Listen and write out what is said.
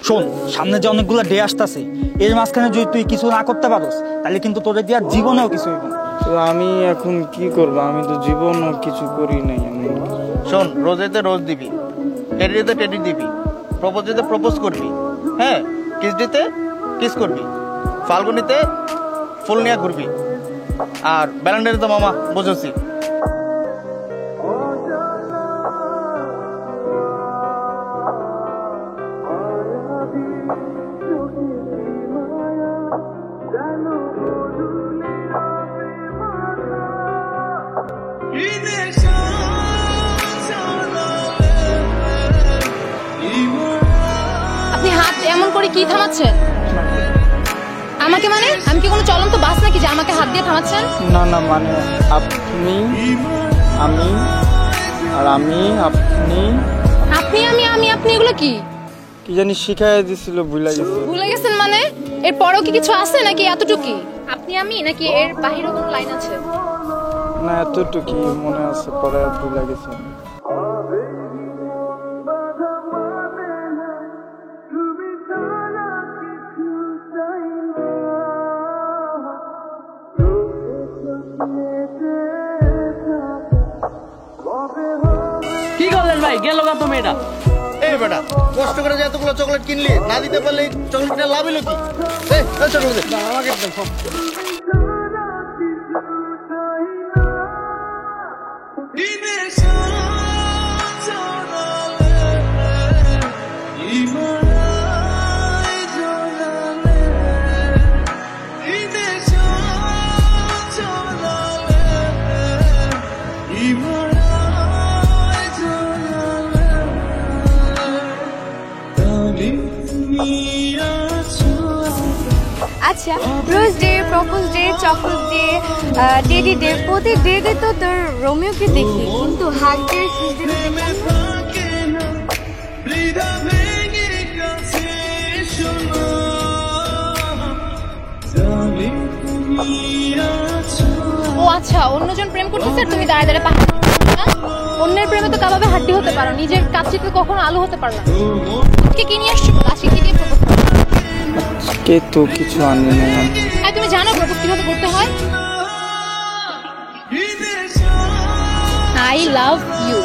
শোন, সামনে যে অনেকগুলো ডে আসতেছে, এর মাঝখানে যদি তুই কিছু না করতে পারোস তাহলে কিন্তু তোদের দিয়ে জীবনেও কিছু হইব না। তো আমি এখন কি করব? আমি তো জীবনও কিছু করি নাই। আমি শোন, রোজেতে রোজ দিবি, টেডিতে টেডি দিবি, প্রপোজেতে প্রপোজ করবি, হ্যাঁ, কিস দিতে কিস করবি, ফাল্গুনিতে ফুল নিয়ে ঘুরবি, আর ভ্যালেন্টাইনে তো মামা বুঝেছি। আপনি হাত এমন করে কি থামাচ্ছেন আমাকে? মানে আমি কি কোনো চলন্ত বাস নাকি যে আমাকে হাত দিয়ে থামাচ্ছেন? না না, মানে আপনি, আমি, আর আমি, আপনি, আপনি আমি আমি আপনি এগুলো কি কি জানি শিখাই দিছিল, ভুলে গেছি। ভুলে গেছেন মানে? এর পরেও কি কিছু আছে নাকি এতটুকুই? আপনি আমি নাকি এর বাহিরে কোনো লাইন আছে? না, এতটুকু মনে আছে, পরে ভুলে গেছি। কি করলেন ভাই? গেল না তো মেয়েটা। এই বেটা, কষ্ট করে যে এতগুলো চকলেট কিনলি, না দিতে পারলে চকলেটটা লাভ হলো কি? চকলেট আমাকে আচ্ছা, rose day, propose day, chocolate day, teddy day, প্রতি ডেতে তো তোর রোমিওকে দেখি, কিন্তু হাগ ডে, কিস ডে ও আচ্ছা, অন্যজন প্রেম করতেছে আর তুমি দাঁড়ায় দাঁড়ায় পাহাড়। অন্যের প্রেমে তো কাবাবে হাড্ডি হতে পারো, নিজের কাচ্চিতে কখনো আলু হতে পারলো না। কে কি নিয়ে আসছো? আজকে কি দিয়ে প্রপোজ করো? কে তো কিছু আনি নাই। তুমি জানো প্রপোজ কিভাবে করতে হয়? I love you.